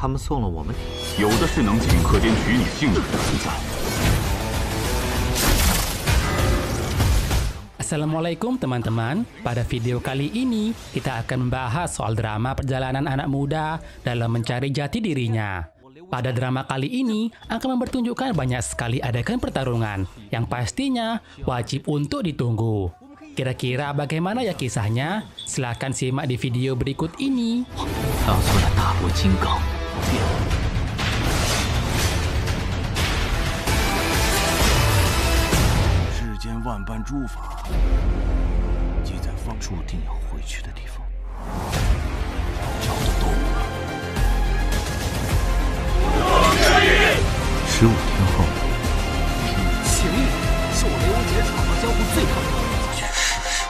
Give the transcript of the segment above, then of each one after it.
他们送了我们。有的是能顷刻间取你性命的存在。 Assalamualaikum teman-teman. Pada video kali ini kita akan membahas soal drama perjalanan anak muda dalam mencari jati dirinya. Pada drama kali ini akan mempertunjukkan banyak sekali adegan pertarungan yang pastinya wajib untuk ditunggu. Kira-kira bagaimana ya kisahnya? Silahkan simak di video berikut ini. 当做了大国金刚。 万般诸法，即在放注定要回去的地方，找得动了。15天后，行义是我雷欧杰闯荡江湖最好的方法。去试试。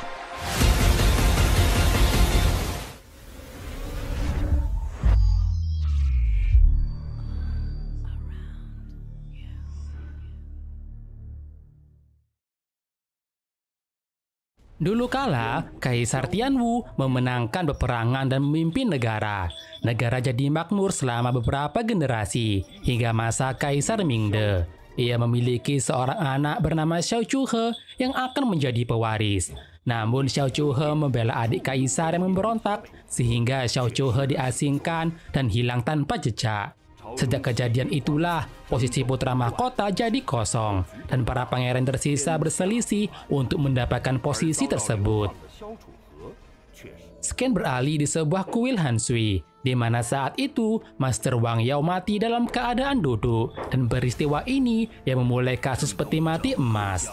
Dulu kala, Kaisar Tianwu memenangkan peperangan dan memimpin negara. Negara jadi makmur selama beberapa generasi, hingga masa Kaisar Mingde. Ia memiliki seorang anak bernama Xiao Chuhe yang akan menjadi pewaris. Namun Xiao Chuhe membela adik Kaisar yang memberontak, sehingga Xiao Chuhe diasingkan dan hilang tanpa jejak. Sejak kejadian itulah, posisi putra mahkota jadi kosong, dan para pangeran tersisa berselisih untuk mendapatkan posisi tersebut. Scan beralih di sebuah kuil Hansui, di mana saat itu Master Wang Yao mati dalam keadaan duduk, dan peristiwa ini yang memulai kasus peti mati emas.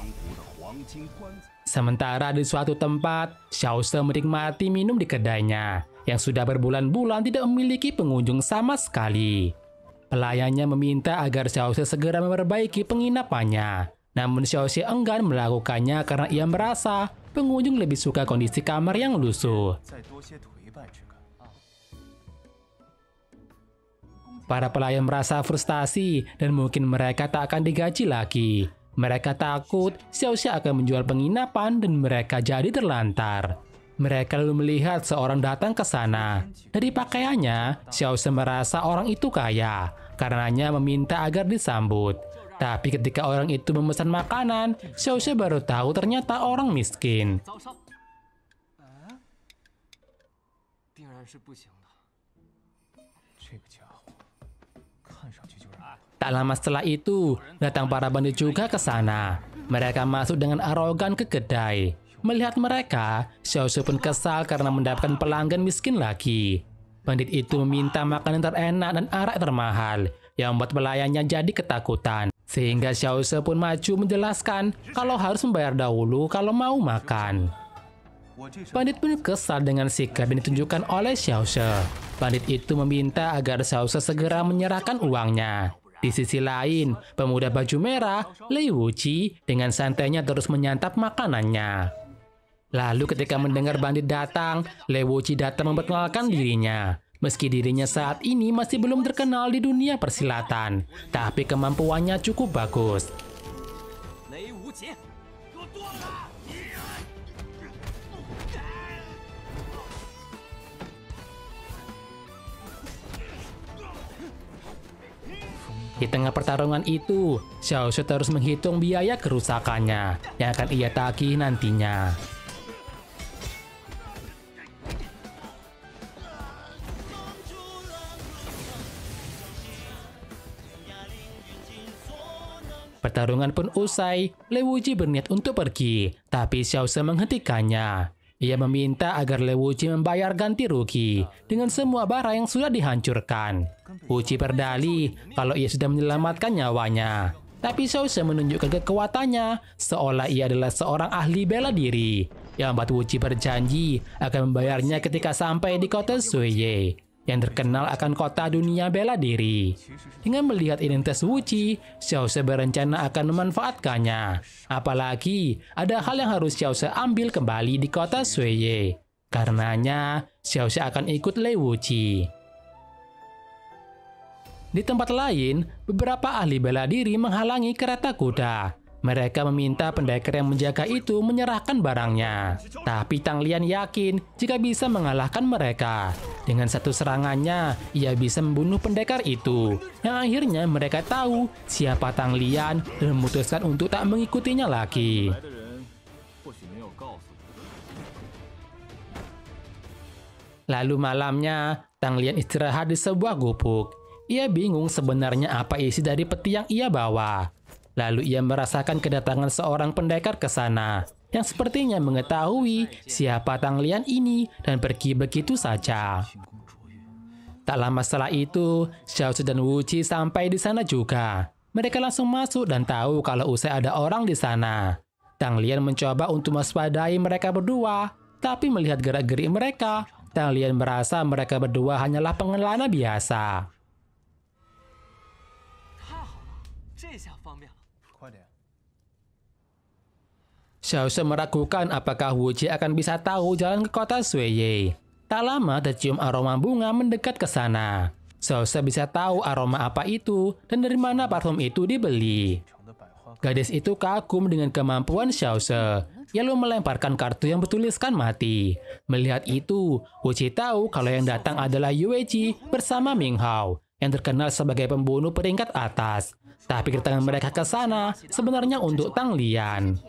Sementara di suatu tempat, Xiao Se menikmati minum di kedainya, yang sudah berbulan-bulan tidak memiliki pengunjung sama sekali. Pelayannya meminta agar Xiao Se segera memperbaiki penginapannya. Namun Xiao Se enggan melakukannya karena ia merasa pengunjung lebih suka kondisi kamar yang lusuh. Para pelayan merasa frustasi dan mungkin mereka tak akan digaji lagi. Mereka takut Xiao Se akan menjual penginapan dan mereka jadi terlantar. Mereka lalu melihat seorang datang ke sana. Dari pakaiannya, Xiao Se merasa orang itu kaya, karenanya meminta agar disambut. Tapi ketika orang itu memesan makanan, Xiao Se baru tahu ternyata orang miskin. Tak lama setelah itu, datang para bandit juga ke sana. Mereka masuk dengan arogan ke kedai. Melihat mereka, Xiao Se pun kesal karena mendapatkan pelanggan miskin lagi. Bandit itu meminta makanan terenak dan arak termahal, yang membuat pelayannya jadi ketakutan. Sehingga Xiao Se pun maju menjelaskan kalau harus membayar dahulu kalau mau makan. Bandit pun kesal dengan sikap yang ditunjukkan oleh Xiao Se. Bandit itu meminta agar Xiao Se segera menyerahkan uangnya. Di sisi lain, pemuda baju merah, Lei Wuqi, dengan santainya terus menyantap makanannya. Lalu ketika mendengar bandit datang, Lei Wuqi datang memperkenalkan dirinya. Meski dirinya saat ini masih belum terkenal di dunia persilatan, tapi kemampuannya cukup bagus. Di tengah pertarungan itu, Xiao Se terus menghitung biaya kerusakannya yang akan ia tagih nantinya. Pertarungan pun usai, Lei Wuqi berniat untuk pergi, tapi Xiao Se menghentikannya. Ia meminta agar Lei Wuqi membayar ganti rugi dengan semua barang yang sudah dihancurkan. Wuqi berdalih kalau ia sudah menyelamatkan nyawanya. Tapi Xiao Se menunjukkan kekuatannya seolah ia adalah seorang ahli bela diri, yang membuat Wuqi berjanji akan membayarnya ketika sampai di kota Suiye, yang terkenal akan kota dunia bela diri. Dengan melihat identitas Wuqi, Xiao Se berencana akan memanfaatkannya. Apalagi, ada hal yang harus Xiao Se ambil kembali di kota Suiye. Karenanya, Xiao Se akan ikut Lei Wuqi. Di tempat lain, beberapa ahli bela diri menghalangi kereta kuda. Mereka meminta pendekar yang menjaga itu menyerahkan barangnya. Tapi Tang Lian yakin jika bisa mengalahkan mereka. Dengan satu serangannya, ia bisa membunuh pendekar itu. Yang akhirnya mereka tahu siapa Tang Lian dan memutuskan untuk tak mengikutinya lagi. Lalu malamnya, Tang Lian istirahat di sebuah gubuk. Ia bingung sebenarnya apa isi dari peti yang ia bawa. Lalu ia merasakan kedatangan seorang pendekar ke sana, yang sepertinya mengetahui siapa Tang Lian ini dan pergi begitu saja. Tak lama setelah itu, Xiao Shi dan Wu Qi sampai di sana juga. Mereka langsung masuk dan tahu kalau usai ada orang di sana. Tang Lian mencoba untuk mewaspadai mereka berdua, tapi melihat gerak-gerik mereka, Tang Lian merasa mereka berdua hanyalah pengelana biasa. Xiao Shi meragukan apakah Wu Qi akan bisa tahu jalan ke kota Suiye. Tak lama tercium aroma bunga mendekat ke sana. Xiao Shi bisa tahu aroma apa itu dan dari mana parfum itu dibeli. Gadis itu kagum dengan kemampuan Xiao Shi. Ia lalu melemparkan kartu yang bertuliskan mati. Melihat itu, Wu Qi tahu kalau yang datang adalah Yue Ji bersama Ming Hao, yang terkenal sebagai pembunuh peringkat atas. Tapi kedatangan mereka ke sana sebenarnya untuk Tang Lian.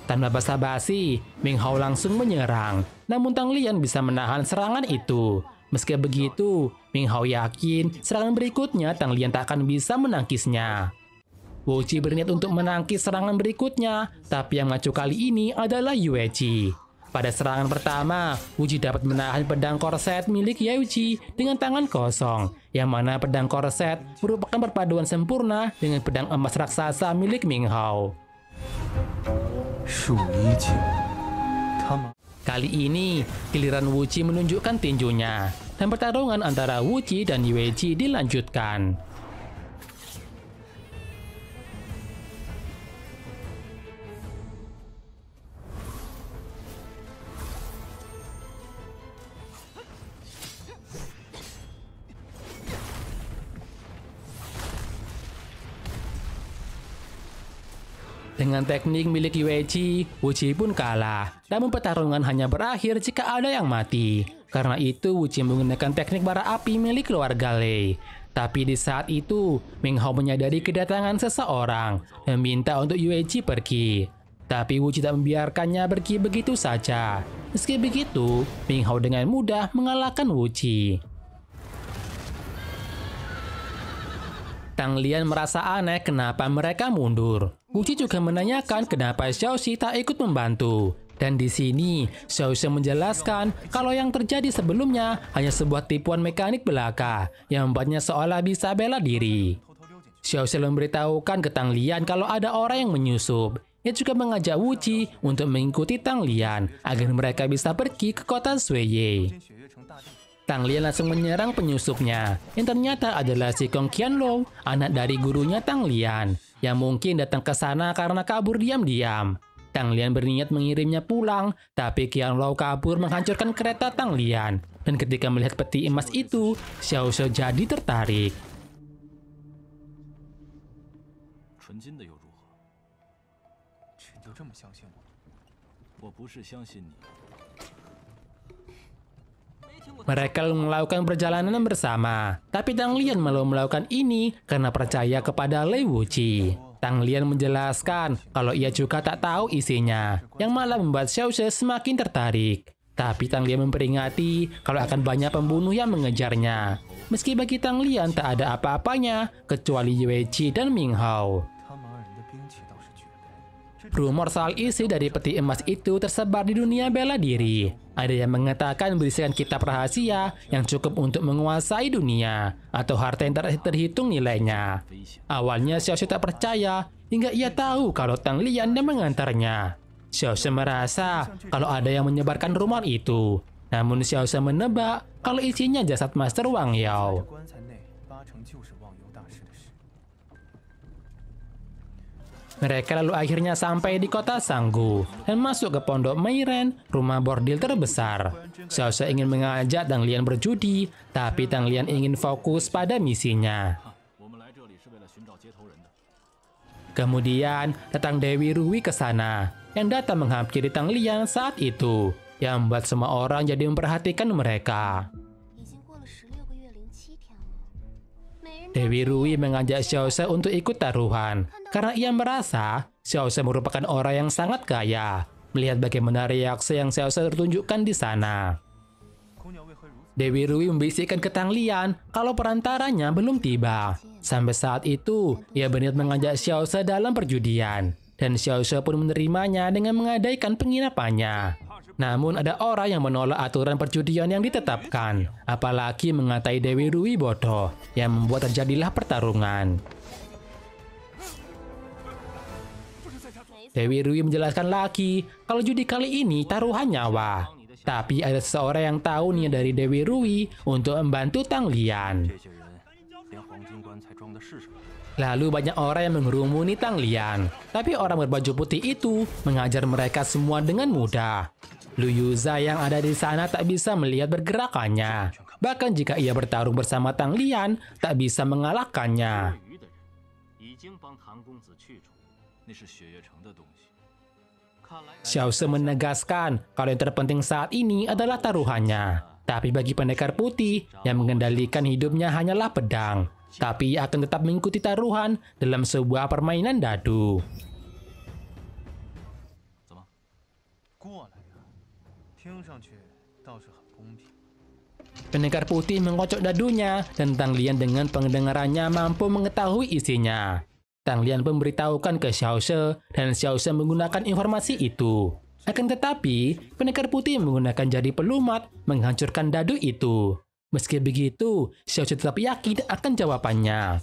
Tanpa basa-basi, Ming Hao langsung menyerang. Namun Tang Lian bisa menahan serangan itu. Meski begitu, Ming Hao yakin serangan berikutnya Tang Lian tak akan bisa menangkisnya. Wu Qi berniat untuk menangkis serangan berikutnya, tapi yang maju kali ini adalah Yue Ji. Pada serangan pertama, Wu Qi dapat menahan pedang korset milik Yue Ji dengan tangan kosong, yang mana pedang korset merupakan perpaduan sempurna dengan pedang emas raksasa milik Ming Hao. Kali ini, giliran Wu Qi menunjukkan tinjunya, dan pertarungan antara Wu Qi dan Yue Ji dilanjutkan. Dengan teknik milik Yue Ji, Wu Qi pun kalah. Namun pertarungan hanya berakhir jika ada yang mati. Karena itu, Wu Qi menggunakan teknik bara api milik keluarga Lei. Tapi di saat itu, Ming Hao menyadari kedatangan seseorang dan minta untuk Yue Ji pergi. Tapi Wu Qi tak membiarkannya pergi begitu saja. Meski begitu, Ming Hao dengan mudah mengalahkan Wu Qi. Tang Lian merasa aneh kenapa mereka mundur. Wu Qi juga menanyakan kenapa Xiao Shi tak ikut membantu. Dan di sini, Xiao Shi menjelaskan kalau yang terjadi sebelumnya hanya sebuah tipuan mekanik belaka yang membuatnya seolah bisa bela diri. Xiao Shi memberitahukan ke Tang Lian kalau ada orang yang menyusup. Ia juga mengajak Wu Qi untuk mengikuti Tang Lian agar mereka bisa pergi ke kota Suiye. Tang Lian langsung menyerang penyusupnya, yang ternyata adalah si Kong Qianlou, anak dari gurunya Tang Lian, yang mungkin datang ke sana karena kabur diam-diam. Tang Lian berniat mengirimnya pulang, tapi Qianlou kabur menghancurkan kereta Tang Lian. Dan ketika melihat peti emas itu, Xiao Shi jadi tertarik. Mereka melakukan perjalanan bersama, tapi Tang Lian malah melakukan ini karena percaya kepada Lei Wuqi. Tang Lian menjelaskan kalau ia juga tak tahu isinya, yang malah membuat Xiao Shi semakin tertarik. Tapi Tang Lian memperingati kalau akan banyak pembunuh yang mengejarnya. Meski bagi Tang Lian tak ada apa-apanya, kecuali Yue Ji dan Ming Hao. Rumor soal isi dari peti emas itu tersebar di dunia bela diri. Ada yang mengatakan berisikan kitab rahasia yang cukup untuk menguasai dunia, atau harta yang terhitung nilainya. Awalnya Xiao Shi tak percaya, hingga ia tahu kalau Tang Lian yang mengantarnya. Xiao Shi merasa kalau ada yang menyebarkan rumor itu. Namun Xiao Shi menebak kalau isinya jasad Master Wang Yao. Mereka lalu akhirnya sampai di kota Sanggu dan masuk ke pondok Meiren, rumah bordil terbesar. Xiao She ingin mengajak Tang Lian berjudi, tapi Tang Lian ingin fokus pada misinya. Kemudian datang Dewi Rui ke sana, yang datang menghampiri Tang Lian saat itu, yang membuat semua orang jadi memperhatikan mereka. Dewi Rui mengajak Xiao She untuk ikut taruhan, karena ia merasa Xiao She merupakan orang yang sangat kaya, melihat bagaimana reaksi yang Xiao She tunjukkan di sana. Dewi Rui membisikkan ke Tang Lian kalau perantaranya belum tiba. Sampai saat itu, ia berniat mengajak Xiao She dalam perjudian, dan Xiao She pun menerimanya dengan menggadaikan penginapannya. Namun ada orang yang menolak aturan perjudian yang ditetapkan, apalagi mengatai Dewi Rui bodoh, yang membuat terjadilah pertarungan. Dewi Rui menjelaskan lagi kalau judi kali ini taruhan nyawa. Tapi ada seseorang yang tahu niat dari Dewi Rui untuk membantu Tang Lian. Lalu banyak orang yang mengerumuni Tang Lian, tapi orang berbaju putih itu mengajar mereka semua dengan mudah. Lu Yuza yang ada di sana tak bisa melihat pergerakannya. Bahkan jika ia bertarung bersama Tang Lian, tak bisa mengalahkannya. Xiao She menegaskan kalau yang terpenting saat ini adalah taruhannya. Tapi bagi pendekar putih, yang mengendalikan hidupnya hanyalah pedang. Tapi ia akan tetap mengikuti taruhan dalam sebuah permainan dadu. Pendekar putih mengocok dadunya dan Tang Lian dengan pendengarannya mampu mengetahui isinya. Tang Lian pun memberitahukan ke Xiao She dan Xiao She menggunakan informasi itu. Akan tetapi, pendekar putih menggunakan jari pelumat menghancurkan dadu itu. Meski begitu, Xiao She tetap yakin akan jawabannya.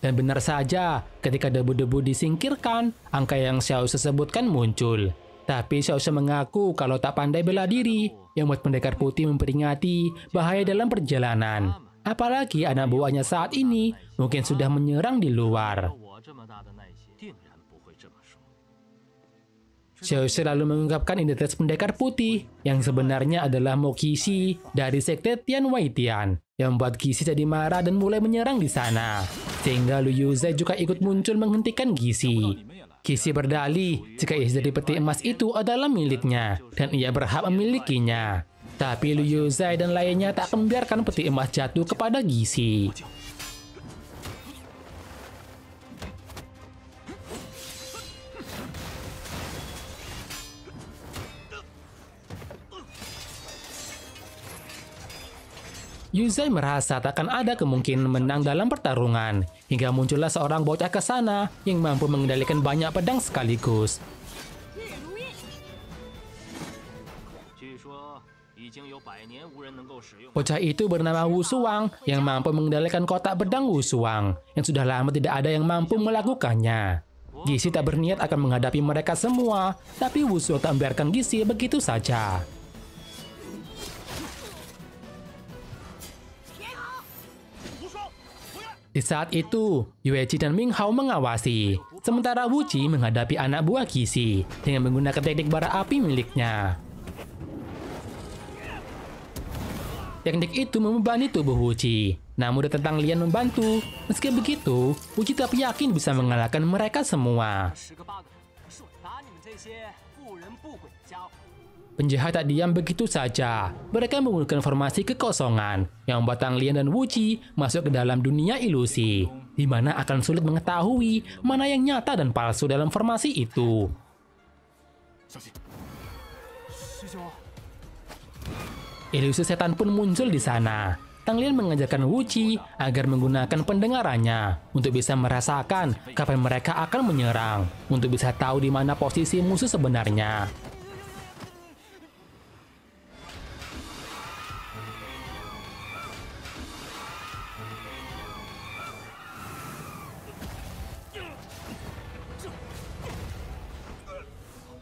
Dan benar saja, ketika debu-debu disingkirkan, angka yang Xiao She sebutkan muncul. Tapi Xiao She mengaku kalau tak pandai bela diri, yang membuat pendekar putih memperingati bahaya dalam perjalanan. Apalagi anak buahnya saat ini mungkin sudah menyerang di luar. Xiao She lalu mengungkapkan identitas pendekar putih yang sebenarnya adalah Mo Qixi dari sekte Tian Wei Tian, yang membuat Qixi jadi marah dan mulai menyerang di sana. Sehingga Lu Yuzai juga ikut muncul menghentikan Qixi. Qixi berdalih jika isi dari peti emas itu adalah miliknya dan ia berhak memilikinya. Tapi Lu Yuzai dan lainnya tak akan membiarkan peti emas jatuh kepada Qixi. Yuzai merasa takkan ada kemungkinan menang dalam pertarungan, hingga muncullah seorang bocah ke sana yang mampu mengendalikan banyak pedang sekaligus. Bocah itu bernama Wu Suang yang mampu mengendalikan kotak pedang Wu Suang, yang sudah lama tidak ada yang mampu melakukannya. Qixi tak berniat akan menghadapi mereka semua, tapi Wu Suang tak membiarkan Qixi begitu saja. Di saat itu, Yue Qi dan Ming Hao mengawasi, sementara Wu Qi menghadapi anak buah Qixi dengan menggunakan teknik bara api miliknya. Teknik itu membebani tubuh Wu Qi, namun Tang Lian membantu. Meski begitu, Wu Qi tapi yakin bisa mengalahkan mereka semua. Penjahat tak diam begitu saja. Mereka menggunakan formasi kekosongan yang membuat Tang Lian dan Wu Qi masuk ke dalam dunia ilusi, di mana akan sulit mengetahui mana yang nyata dan palsu dalam formasi itu. Ilusi setan pun muncul di sana. Tang Lian mengajarkan Wu Qi agar menggunakan pendengarannya untuk bisa merasakan kapan mereka akan menyerang, untuk bisa tahu di mana posisi musuh sebenarnya.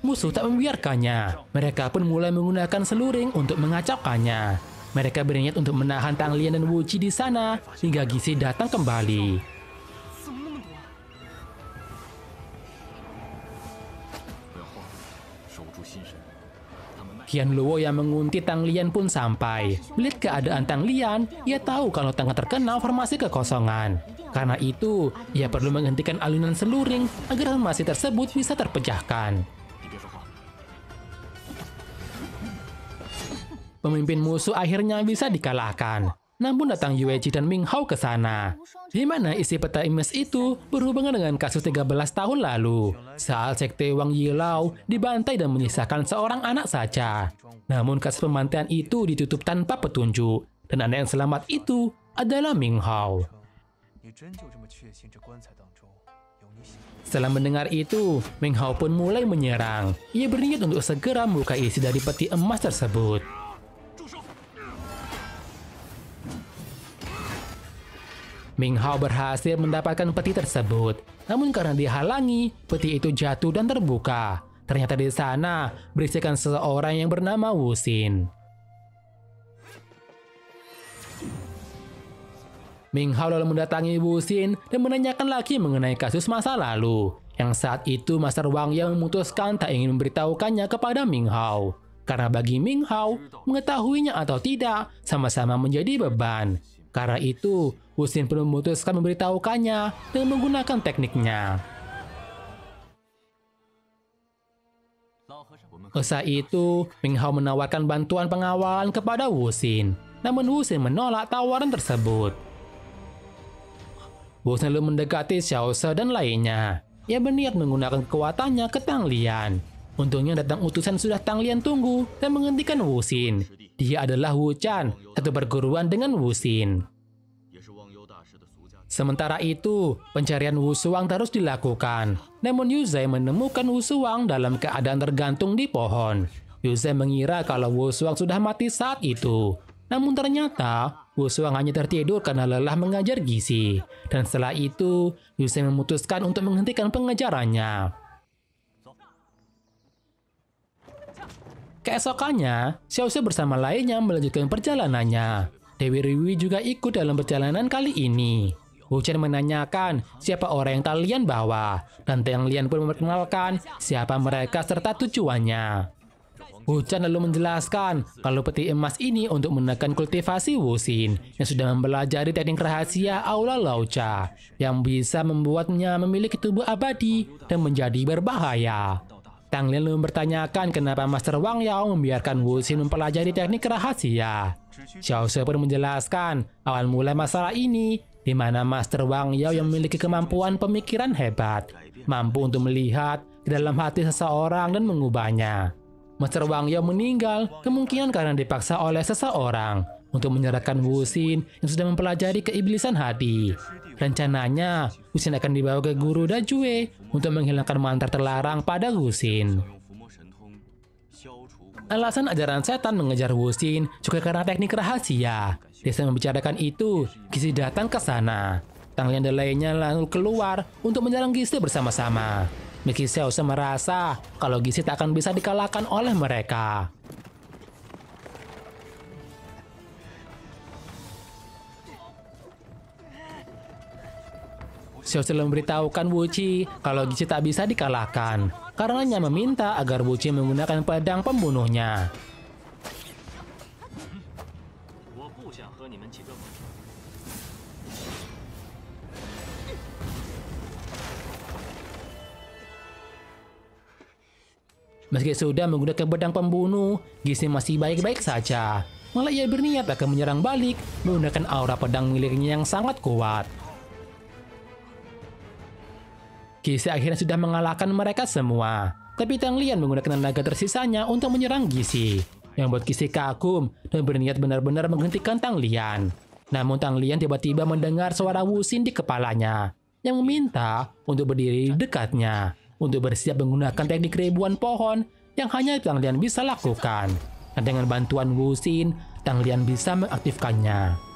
Musuh tak membiarkannya. Mereka pun mulai menggunakan seluring untuk mengacaukannya. Mereka berniat untuk menahan Tang Lian dan Wu Qi di sana hingga Gisi datang kembali. 怎么那么多？ 不要慌，守住心神。他们卖 Qian Luo yang menguntit Tang Lian pun sampai. Melihat keadaan Tang Lian, ia tahu kalau tengah terkena formasi kekosongan. Karena itu, ia perlu menghentikan alunan seluring agar formasi tersebut bisa terpecahkan. 你别说话。 Pemimpin musuh akhirnya bisa dikalahkan. Namun datang Yue Ji dan Ming Hao ke sana. Di mana isi peta emas itu berhubungan dengan kasus 13 tahun lalu, saat Sekte Wang Yilao dibantai dan menyisakan seorang anak saja. Namun kasus pembantaian itu ditutup tanpa petunjuk, dan anak yang selamat itu adalah Ming Hao. 你真就这么确信这棺材当中有你喜欢？ Setelah mendengar itu, Ming Hao pun mulai menyerang. Ia berniat untuk segera membuka isi dari peti emas tersebut. Ming Hao berhasil mendapatkan peti tersebut. Namun karena dihalangi, peti itu jatuh dan terbuka. Ternyata di sana berisikan seseorang yang bernama Wu Xin. Ming Hao lalu mendatangi Wu Xin dan menanyakan lagi mengenai kasus masa lalu. Yang saat itu Master Wang yang memutuskan tak ingin memberitahukannya kepada Ming Hao. Karena bagi Ming Hao, mengetahuinya atau tidak sama-sama menjadi beban. Karena itu, Wu Xin pun memutuskan memberitahukannya dengan menggunakan tekniknya. Usai itu, Ming Hao menawarkan bantuan pengawalan kepada Wu Xin. Namun Wu Xin menolak tawaran tersebut. Wu Xin lalu mendekati Xiao Se dan lainnya. Ia berniat menggunakan kekuatannya ke Tang Lian. Untungnya datang utusan sudah Tang Lian tunggu dan menghentikan Wu Xin. Dia adalah Wu Chan, satu perguruan dengan Wu Xin. Sementara itu, pencarian Wu Suang terus dilakukan. Namun Yu Zai menemukan Wu Suang dalam keadaan tergantung di pohon. Yu Zai mengira kalau Wu Suang sudah mati saat itu. Namun ternyata, Wu Suang hanya tertidur karena lelah mengajar Gisi. Dan setelah itu, Yu Zai memutuskan untuk menghentikan pengejarannya. Keesokannya, Xiao Se bersama lainnya melanjutkan perjalanannya. Dewi Riwi juga ikut dalam perjalanan kali ini. Wu Chen menanyakan siapa orang yang Tang Lian bawa, dan Tang Lian pun memperkenalkan siapa mereka serta tujuannya. Wu Chen lalu menjelaskan kalau peti emas ini untuk menekan kultivasi Wu Xin yang sudah mempelajari teknik rahasia Aula Lauca yang bisa membuatnya memiliki tubuh abadi dan menjadi berbahaya. Tang Lian lalu mempertanyakan kenapa Master Wang Yao membiarkan Wu Xin mempelajari teknik rahasia. Xiao Se pun menjelaskan awal mula masalah ini, di mana Master Wang Yao yang memiliki kemampuan pemikiran hebat, mampu untuk melihat ke dalam hati seseorang dan mengubahnya. Master Wang Yao meninggal kemungkinan karena dipaksa oleh seseorang untuk menyerahkan Wu Xin yang sudah mempelajari keiblisan hati. Rencananya, Wu Xin akan dibawa ke Guru Dajue untuk menghilangkan mantra terlarang pada Wu Xin. Alasan ajaran setan mengejar Wu Xin juga karena teknik rahasia. Desa membicarakan itu, Gisi datang ke sana. Tang Lian dan lainnya lalu keluar untuk menyerang Gisi bersama-sama. Meski Xiao Se merasa kalau Gisi tak akan bisa dikalahkan oleh mereka. Xiao Se memberitahukan Wu Qi kalau Gisi tak bisa dikalahkan. Karenanya meminta agar Wu Qi menggunakan pedang pembunuhnya. Meski sudah menggunakan pedang pembunuh, Gisi masih baik-baik saja. Malah ia berniat akan menyerang balik menggunakan aura pedang miliknya yang sangat kuat. Gisi akhirnya sudah mengalahkan mereka semua. Tapi Tang Lian menggunakan tenaga tersisanya untuk menyerang Gisi, yang membuat Gisi kagum dan berniat benar-benar menghentikan Tang Lian. Namun Tang Lian tiba-tiba mendengar suara Wu Xin di kepalanya, yang meminta untuk berdiri di dekatnya, untuk bersiap menggunakan teknik ribuan pohon yang hanya Tang Lian bisa lakukan. Dan dengan bantuan Wu Xin, Tang Lian bisa mengaktifkannya.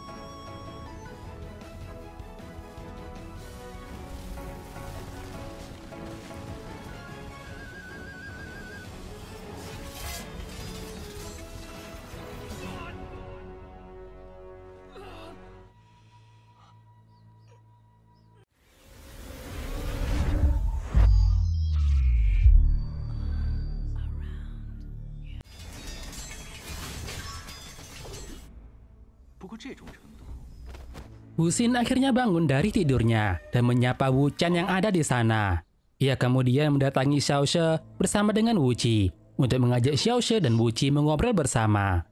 Wu Xin akhirnya bangun dari tidurnya dan menyapa Wu Qian yang ada di sana. Ia kemudian mendatangi Xiao She bersama dengan Wu Qi untuk mengajak Xiao She dan Wu Qi mengobrol bersama.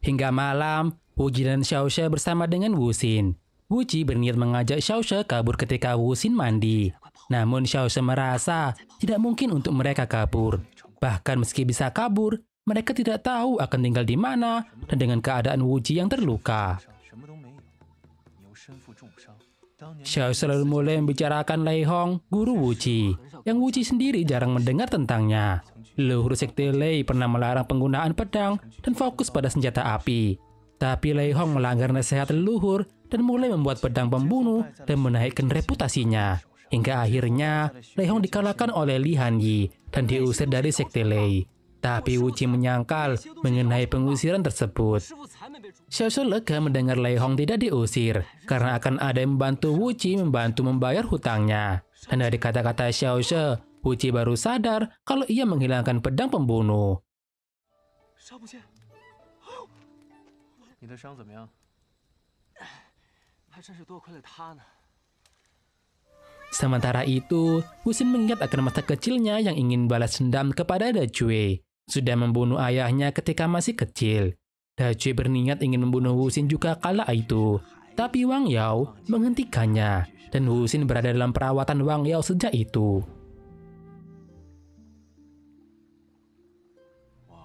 Hingga malam, Wu Qi dan Xiao She bersama dengan Wu Xin. Wu Qi berniat mengajak Xiao She kabur ketika Wu Xin mandi. Namun Xiao She merasa tidak mungkin untuk mereka kabur. Bahkan meski bisa kabur, mereka tidak tahu akan tinggal di mana dan dengan keadaan Wu Qi yang terluka. Xiao She lalu mulai membicarakan Lei Hong, guru Wu Qi, yang Wu Qi sendiri jarang mendengar tentangnya. Leluhur sekte Lei pernah melarang penggunaan pedang dan fokus pada senjata api. Tapi Lei Hong melanggar nasihat leluhur dan mulai membuat pedang pembunuh dan menaikkan reputasinya. Hingga akhirnya Lei Hong dikalahkan oleh Li Hanyi dan diusir dari sekte Lei. Tapi Wu Qi menyangkal mengenai pengusiran tersebut. Xiao She lega mendengar Lei Hong tidak diusir karena akan ada yang membantu Wu Qi membantu membayar hutangnya. Dan dari kata-kata Xiao She, Wu Qi baru sadar kalau ia menghilangkan pedang pembunuh. Sementara itu, Wu Xin mengingat akan masa kecilnya yang ingin balas dendam kepada Da Cui. Sudah membunuh ayahnya ketika masih kecil. Da Cui berniat ingin membunuh Wu Xin juga kala itu. Tapi Wang Yao menghentikannya, dan Wu Xin berada dalam perawatan Wang Yao sejak itu.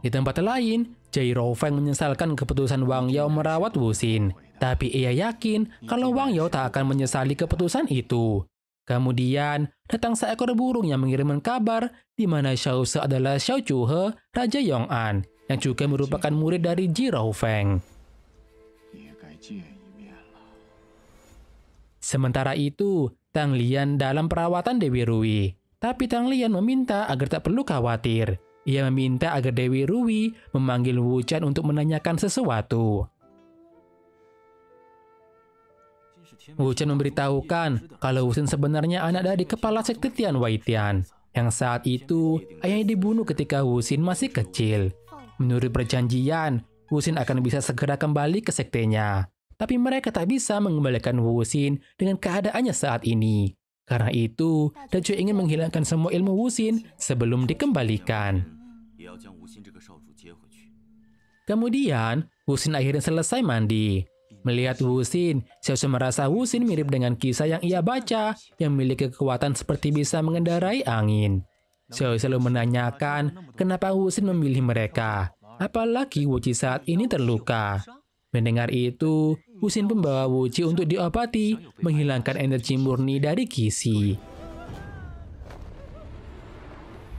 Di tempat lain, Jai Roufeng menyesalkan keputusan Wang Yao merawat Wu Xin. Tapi ia yakin kalau Wang Yao tak akan menyesali keputusan itu. Kemudian, datang seekor burung yang mengirimkan kabar di mana Xiao She adalah Xiao Chuhe, Raja Yong'an, yang juga merupakan murid dari Ji Roufeng. Sementara itu, Tang Lian dalam perawatan Dewi Rui. Tapi Tang Lian meminta agar tak perlu khawatir. Ia meminta agar Dewi Rui memanggil Wu Qian untuk menanyakan sesuatu. Wu Qian memberitahukan kalau Wu Xin sebenarnya anak dari kepala sekte Tian Weitian, yang saat itu ayahnya dibunuh ketika Wu Xin masih kecil. Menurut perjanjian, Wu Xin akan bisa segera kembali ke sektenya. Tapi mereka tak bisa mengembalikan Wu Xin dengan keadaannya saat ini. Karena itu, Da Cui ingin menghilangkan semua ilmu Wu Xin sebelum dikembalikan. Kemudian, Wu Xin akhirnya selesai mandi. Melihat Wu Xin, Xiao She merasa Wu Xin mirip dengan kisah yang ia baca, yang memiliki kekuatan seperti bisa mengendarai angin. Xiao She selalu menanyakan kenapa Wu Xin memilih mereka, apalagi Wu Qi saat ini terluka. Mendengar itu, Wu Xin membawa Wu Qi untuk diobati, menghilangkan energi murni dari Qixi.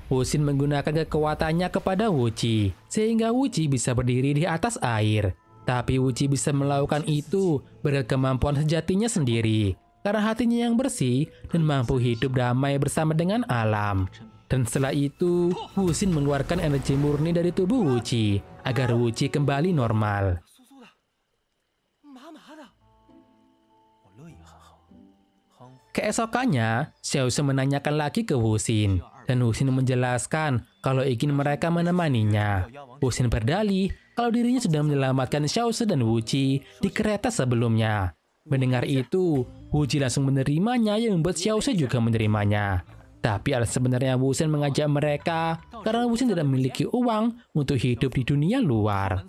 Wu Xin menggunakan kekuatannya kepada Wu Qi, sehingga Wu Qi bisa berdiri di atas air. Tapi Wu Qi bisa melakukan itu berkat kemampuan sejatinya sendiri, karena hatinya yang bersih dan mampu hidup damai bersama dengan alam. Dan setelah itu, Wu Xin mengeluarkan energi murni dari tubuh Wu Qi, agar Wu Qi kembali normal. Keesokannya, Xiao She menanyakan lagi ke Wu Xin, dan Wu Xin menjelaskan kalau ingin mereka menemaninya. Wu Xin berdalih kalau dirinya sudah menyelamatkan Xiao She dan Wu Qi di kereta sebelumnya. Mendengar itu, Wu Qi langsung menerimanya yang membuat Xiao She juga menerimanya. Tapi alasan sebenarnya Wu Xin mengajak mereka karena Wu Xin tidak memiliki uang untuk hidup di dunia luar.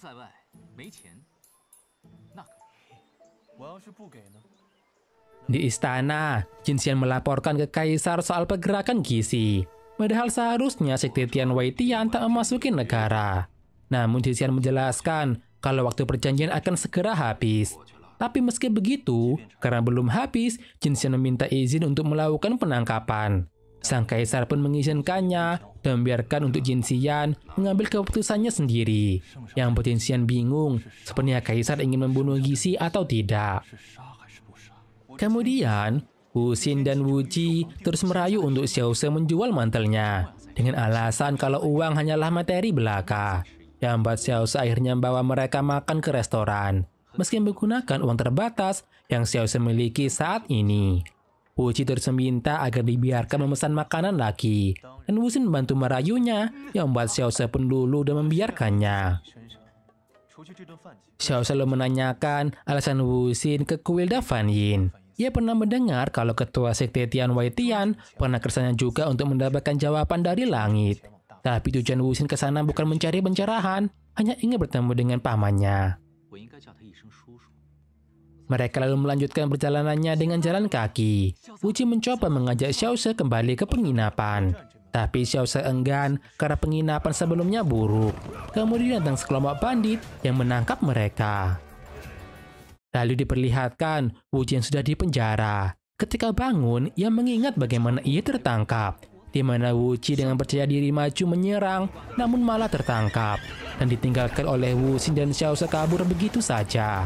Di istana, Jin Xian melaporkan ke Kaisar soal pergerakan Qixi. Padahal seharusnya sekte Tian Weitian tak memasuki negara. Namun Jin Xian menjelaskan kalau waktu perjanjian akan segera habis. Tapi meski begitu, karena belum habis, Jin Xian meminta izin untuk melakukan penangkapan. Sang Kaisar pun mengizinkannya dan membiarkan untuk Jin Xian mengambil keputusannya sendiri. Yang membuat Jin Xian bingung, sepertinya Kaisar ingin membunuh Qixi atau tidak. Kemudian, Wu Xin dan Wu Qi terus merayu untuk Xiao She menjual mantelnya dengan alasan kalau uang hanyalah materi belaka. Yang membuat Xiao She akhirnya membawa mereka makan ke restoran, meski menggunakan uang terbatas yang Xiao She miliki saat ini. Wu Qi terus meminta agar dibiarkan memesan makanan lagi, dan Wu Xin membantu merayunya yang membuat Xiao She pun luluh dan membiarkannya. Xiao selalu menanyakan alasan Wu Xin ke kuil Da Fan Yin. Ia pernah mendengar kalau ketua sekte Tian Wei Tian pernah kesana juga untuk mendapatkan jawaban dari langit. Tapi tujuan Wu Xin ke sana bukan mencari pencerahan, hanya ingin bertemu dengan pamannya. Mereka lalu melanjutkan perjalanannya dengan jalan kaki. Wu Qi mencoba mengajak Xiao She kembali ke penginapan. Tapi Xiao She enggan karena penginapan sebelumnya buruk. Kemudian datang sekelompok bandit yang menangkap mereka. Lalu diperlihatkan Wu Qi yang sudah di penjara. Ketika bangun, ia mengingat bagaimana ia tertangkap. Di mana Wu Qi dengan percaya diri maju menyerang, namun malah tertangkap. Dan ditinggalkan oleh Wu Xin dan Xiao She kabur begitu saja.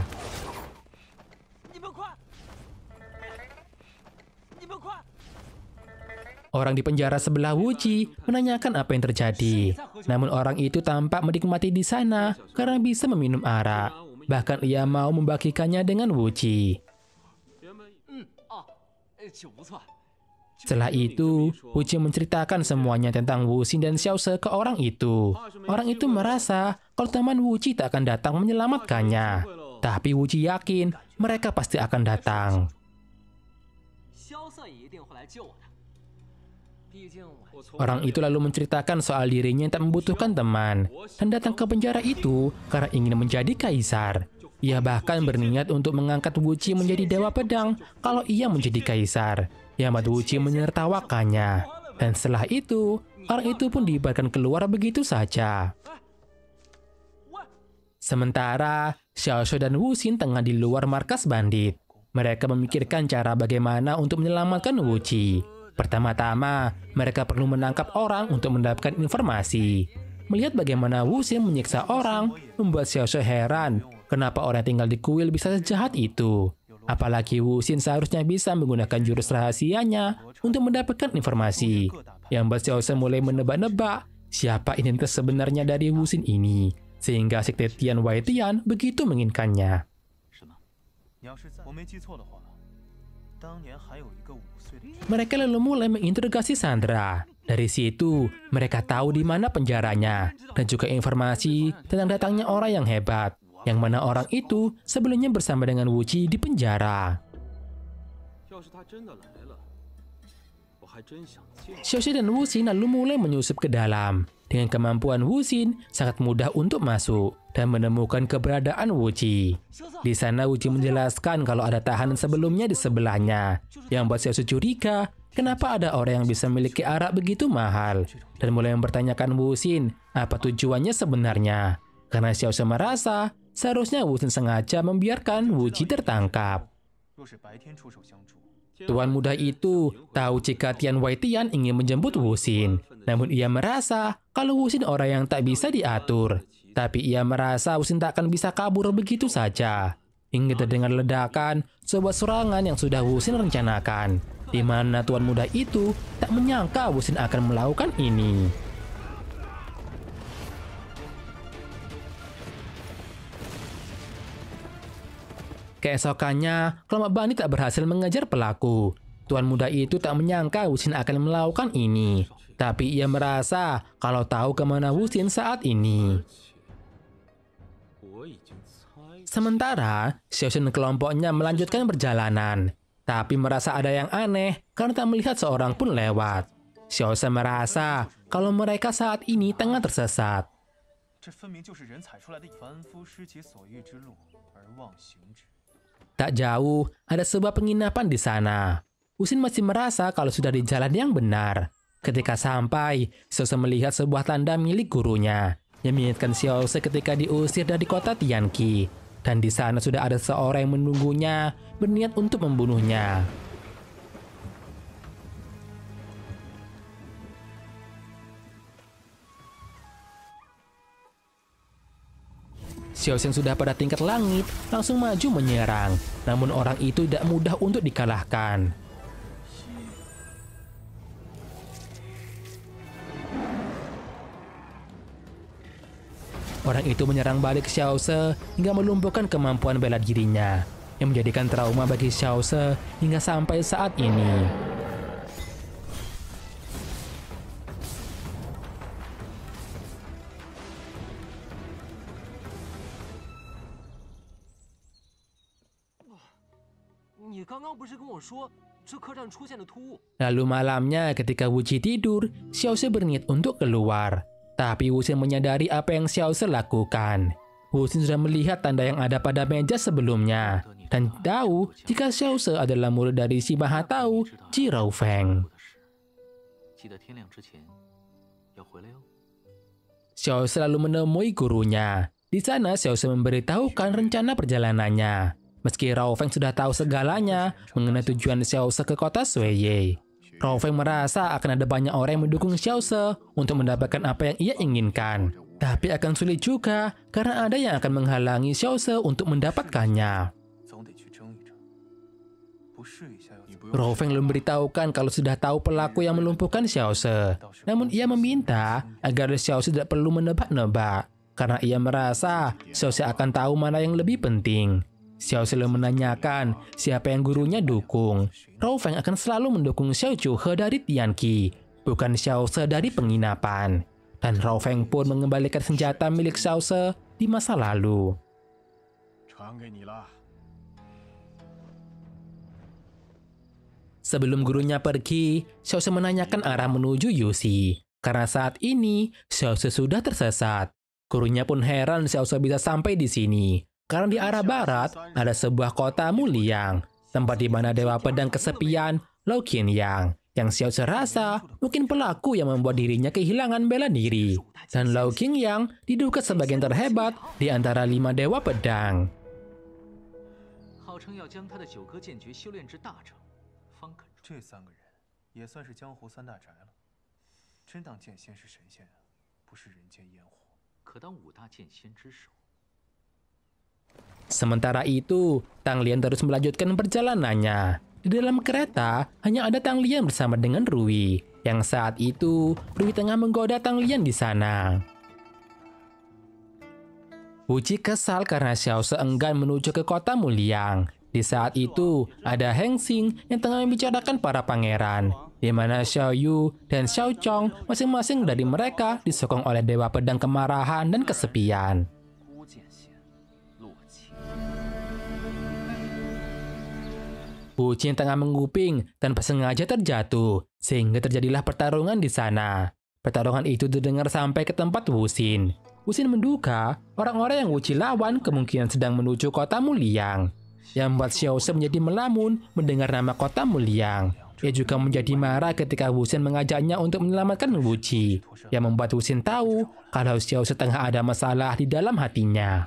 Orang di penjara sebelah Wu Qi menanyakan apa yang terjadi. Namun orang itu tampak menikmati di sana karena bisa meminum arak. Bahkan ia mau membagikannya dengan Wu Qi. Setelah itu, Wu Qi menceritakan semuanya tentang Wu Xin dan Xiao She ke orang itu. Orang itu merasa kalau teman Wu Qi tak akan datang menyelamatkannya. Tapi Wu Qi yakin mereka pasti akan datang. Orang itu lalu menceritakan soal dirinya yang tak membutuhkan teman dan datang ke penjara itu karena ingin menjadi kaisar. Ia bahkan berniat untuk mengangkat Wu Qi menjadi dewa pedang kalau ia menjadi kaisar. Yang Wu Qi menertawakannya. Dan setelah itu, orang itu pun diibarkan keluar begitu saja. Sementara, Xiao She dan Wu Xin tengah di luar markas bandit. Mereka memikirkan cara bagaimana untuk menyelamatkan Wu Qi. Pertama-tama, mereka perlu menangkap orang untuk mendapatkan informasi. Melihat bagaimana Wu Xin menyiksa orang, membuat Xiao She heran kenapa orang yang tinggal di kuil bisa sejahat itu. Apalagi Wu Xin seharusnya bisa menggunakan jurus rahasianya untuk mendapatkan informasi. Yang membuat Xiao She mulai menebak-nebak siapa identitas sebenarnya dari Wu Xin ini. Sehingga sekte Tian Wei Tian begitu menginginkannya. Mereka lalu mulai menginterogasi Sandra. Dari situ, mereka tahu di mana penjaranya dan juga informasi tentang datangnya orang yang hebat, yang mana orang itu sebelumnya bersama dengan Wu Qi di penjara. Xiao She dan Wu Xin lalu mulai menyusup ke dalam. Dengan kemampuan Wu Xin, sangat mudah untuk masuk dan menemukan keberadaan Wu Qi. Di sana Wu Qi menjelaskan kalau ada tahanan sebelumnya di sebelahnya, yang buat Xiao She curiga kenapa ada orang yang bisa memiliki arak begitu mahal, dan mulai mempertanyakan Wu Xin apa tujuannya sebenarnya. Karena Xiao She merasa seharusnya Wu Xin sengaja membiarkan Wu Qi tertangkap. Tuan muda itu tahu jika Tian Wei Tian ingin menjemput Wu Xin. Namun ia merasa kalau Wu Xin orang yang tak bisa diatur. Tapi ia merasa Wu Xin tak akan bisa kabur begitu saja. Hingga terdengar ledakan sebuah serangan yang sudah Wu Xin rencanakan. Di mana tuan muda itu tak menyangka Wu Xin akan melakukan ini. Keesokannya, kelompok bandit tak berhasil mengejar pelaku. Tuan muda itu tak menyangka Wu Xin akan melakukan ini. Tapi ia merasa kalau tahu kemana Wu Xin saat ini. Sementara, Xiao She dan kelompoknya melanjutkan perjalanan. Tapi merasa ada yang aneh karena tak melihat seorang pun lewat. Xiao She merasa kalau mereka saat ini tengah tersesat. Tak jauh, ada sebuah penginapan di sana. Wu Xin masih merasa kalau sudah di jalan yang benar. Ketika sampai, Xiao She melihat sebuah tanda milik gurunya yang mengingatkan Xiao She ketika diusir dari kota Tianqi. Dan di sana sudah ada seorang yang menunggunya, berniat untuk membunuhnya. Xiao She yang sudah pada tingkat langit langsung maju menyerang, namun orang itu tidak mudah untuk dikalahkan. Orang itu menyerang balik Xiao She hingga melumpuhkan kemampuan bela dirinya, yang menjadikan trauma bagi Xiao She hingga sampai saat ini. Lalu malamnya ketika Wuji tidur, Xiaoze berniat untuk keluar. Tapi Wuxin menyadari apa yang Xiaoze lakukan. Wuxin sudah melihat tanda yang ada pada meja sebelumnya dan tahu jika Xiaoze adalah murid dari si Maha Tahu, Ji Raofeng. Xiaoze lalu menemui gurunya. Di sana Xiaoze memberitahukan rencana perjalanannya. Meski Raofeng sudah tahu segalanya mengenai tujuan Xiaoze ke kota Suiye. Raofeng merasa akan ada banyak orang yang mendukung Xiaoze untuk mendapatkan apa yang ia inginkan. Tapi akan sulit juga karena ada yang akan menghalangi Xiaoze untuk mendapatkannya. Raofeng memberitahukan kalau sudah tahu pelaku yang melumpuhkan Xiaoze. Namun ia meminta agar Xiaoze tidak perlu menebak-nebak karena ia merasa Xiaoze akan tahu mana yang lebih penting. Xiaoze lalu menanyakan siapa yang gurunya dukung. Raofeng akan selalu mendukung Xiao Zhuhe dari Tianqi, bukan Xiaoze dari penginapan. Dan Raofeng pun mengembalikan senjata milik Xiaoze di masa lalu. Sebelum gurunya pergi, Xiaoze menanyakan arah menuju Yuxi. Karena saat ini, Xiaoze sudah tersesat. Gurunya pun heran Xiaoze bisa sampai di sini. Karena di arah barat, ada sebuah kota Muliang, tempat di mana Dewa Pedang Kesepian, Lao Qianyang, yang Xiaoze rasa mungkin pelaku yang membuat dirinya kehilangan bela diri. Dan Lao Qianyang diduga sebagai yang terhebat di antara 5 Dewa Pedang. Sementara itu, Tang Lian terus melanjutkan perjalanannya. Di dalam kereta, hanya ada Tang Lian bersama dengan Rui. Yang saat itu, Rui tengah menggoda Tang Lian di sana. Wuji kesal karena Xiaoze enggan menuju ke kota Muliang. Di saat itu, ada Heng Xing yang tengah membicarakan para pangeran, di mana Xiao Yu dan Xiao Chong masing-masing dari mereka disokong oleh Dewa Pedang Kemarahan dan Kesepian. Wu Qin tengah menguping tanpa sengaja terjatuh, sehingga terjadilah pertarungan di sana. Pertarungan itu terdengar sampai ke tempat Wu Xin. Wu Xin menduga orang-orang yang Wu Qin lawan kemungkinan sedang menuju kota Muliang. Yang membuat Xiaoze menjadi melamun mendengar nama kota Muliang. Ia juga menjadi marah ketika Wu Xin mengajaknya untuk menyelamatkan Wu Qi, yang membuat Wu Xin tahu kalau Xiaoze tengah ada masalah di dalam hatinya.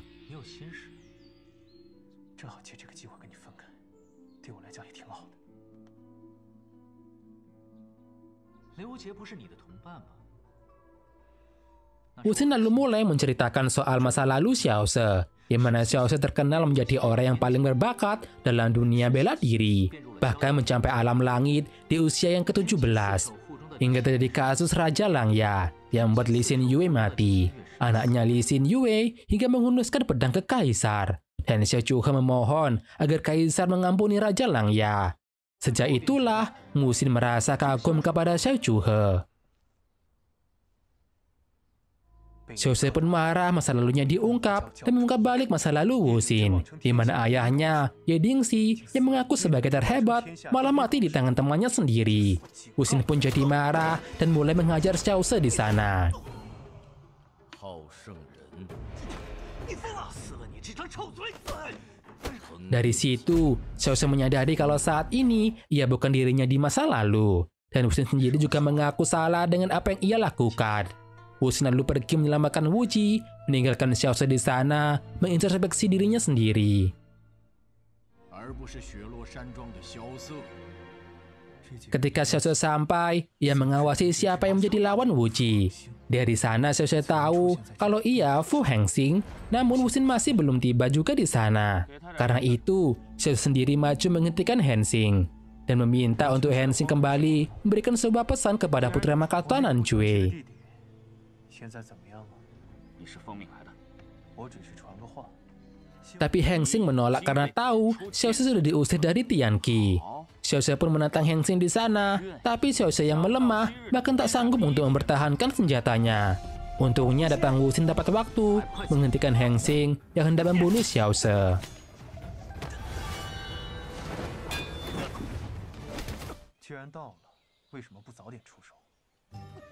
Wu Xin lalu mulai menceritakan soal masa lalu Xiaoze, di mana Xiaoze terkenal menjadi orang yang paling berbakat dalam dunia bela diri, bahkan mencapai alam langit di usia yang ke-17. Hingga terjadi kasus Raja Langya yang membuat Li Xin Yue mati. Anaknya Li Xin Yue hingga menghunuskan pedang ke Kaisar, dan Xiao Zhuhe memohon agar Kaisar mengampuni Raja Langya. Sejak itulah, Wu Xin merasa kagum kepada Xiao Zhuhe. Xiaoze pun marah masa lalunya diungkap dan mengungkap balik masa lalu Wu Xin, di mana ayahnya, Ye Dingxi, yang mengaku sebagai terhebat, malah mati di tangan temannya sendiri. Wu Xin pun jadi marah dan mulai menghajar Xiaoze di sana. Dari situ, Xiaoze menyadari kalau saat ini ia bukan dirinya di masa lalu. Dan Wu Xin sendiri juga mengaku salah dengan apa yang ia lakukan. Wu Xin lalu pergi menyelamatkan Wu Qi, meninggalkan Xiaoze di sana, mengintrospeksi dirinya sendiri. Ketika Xiaoze sampai, ia mengawasi siapa yang menjadi lawan Wu Qi. Dari sana Xiaoze tahu kalau ia Fu Hengxing, namun Wu Xin masih belum tiba juga di sana. Karena itu, Xiaoze sendiri maju menghentikan Hengxing dan meminta untuk Hengxing kembali memberikan sebuah pesan kepada putra mahkota Nanjue. Tapi Hengxing menolak karena tahu Xiaoze sudah diusir dari Tianqi. Xiaoze pun menantang Hengxing di sana, tapi Xiaoze yang melemah bahkan tak sanggup untuk mempertahankan senjatanya. Untungnya datang Wu Xin dapat waktu menghentikan Hengxing yang hendak membunuh Xiaoze. 既然到了，为什么不早点出手？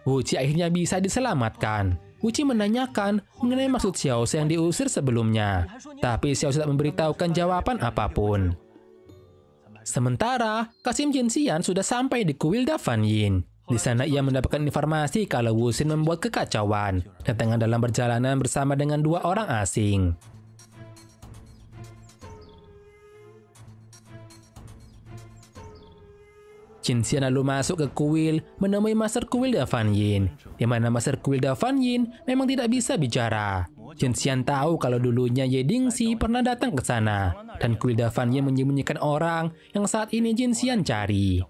Wuqi akhirnya bisa diselamatkan. Wuqi menanyakan mengenai maksud Xiaoze yang diusir sebelumnya, tapi Xiaoze tak memberitahukan jawaban apapun. Sementara, Kasim Jinxian sudah sampai di kuil Da Fan Yin. Di sana ia mendapatkan informasi kalau Wuxin membuat kekacauan dan tengah dalam perjalanan bersama dengan 2 orang asing. Jinxian lalu masuk ke kuil menemui Master Kuil Da Fan Yin, di mana Master Kuil Da Fan Yin memang tidak bisa bicara. Jinxian tahu kalau dulunya Ye Dingxi pernah datang ke sana, dan Kuil Da Fan Yin menyembunyikan orang yang saat ini Jinxian cari.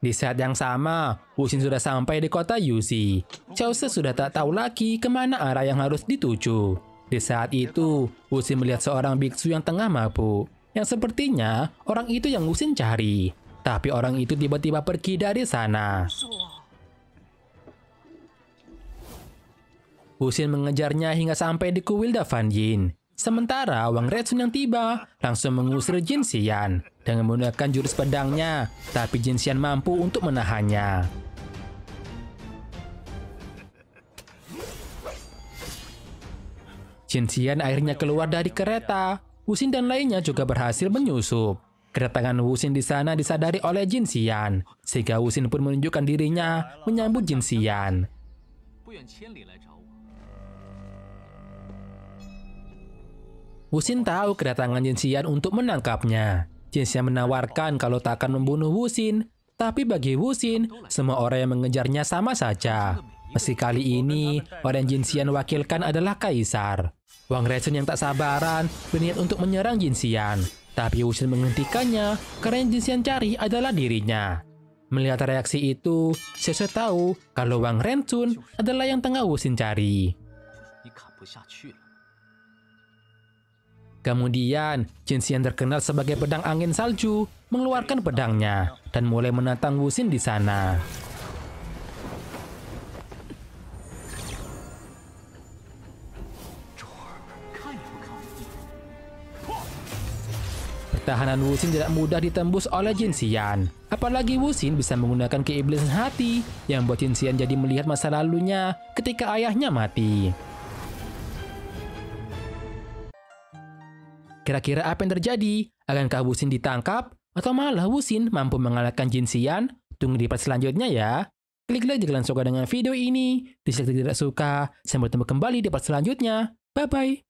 Di saat yang sama, Wuxin sudah sampai di kota Yuxi. Xiaoze sudah tak tahu lagi kemana arah yang harus dituju. Di saat itu, Wuxin melihat seorang biksu yang tengah mabuk, yang sepertinya orang itu yang Wuxin cari. Tapi orang itu tiba-tiba pergi dari sana. Wuxin mengejarnya hingga sampai di kuil Da Fan Yin. Sementara Wang Renchun yang tiba langsung mengusir Jinxian dengan menggunakan jurus pedangnya, tapi Jinxian mampu untuk menahannya. Jinxian akhirnya keluar dari kereta. Wuxin dan lainnya juga berhasil menyusup. Kedatangan Wuxin di sana disadari oleh Jinxian, sehingga Wuxin pun menunjukkan dirinya menyambut Jinxian. Wuxin tahu kedatangan Jinxian untuk menangkapnya. Jinxian menawarkan kalau tak akan membunuh Wuxin, tapi bagi Wuxin, semua orang yang mengejarnya sama saja. Meski kali ini, orang yang Jinxian wakilkan adalah Kaisar. Wang Renchun yang tak sabaran berniat untuk menyerang Jinxian, tapi Wuxin menghentikannya karena yang Jinxian cari adalah dirinya. Melihat reaksi itu, Xiaoze tahu kalau Wang Renchun adalah yang tengah Wuxin cari. Kemudian, Jinxian terkenal sebagai pedang angin salju, mengeluarkan pedangnya dan mulai menantang Wuxin di sana. Pertahanan Wuxin tidak mudah ditembus oleh Jinxian. Apalagi Wuxin bisa menggunakan keiblisan hati yang membuat Jinxian jadi melihat masa lalunya ketika ayahnya mati. Kira-kira apa yang terjadi? Akankah Wuxin ditangkap? Atau malah Wuxin mampu mengalahkan Jinxian? Tunggu di part selanjutnya ya. Klik like jika kalian suka dengan video ini. Dislike jika tidak suka. Sampai bertemu kembali di part selanjutnya. Bye-bye.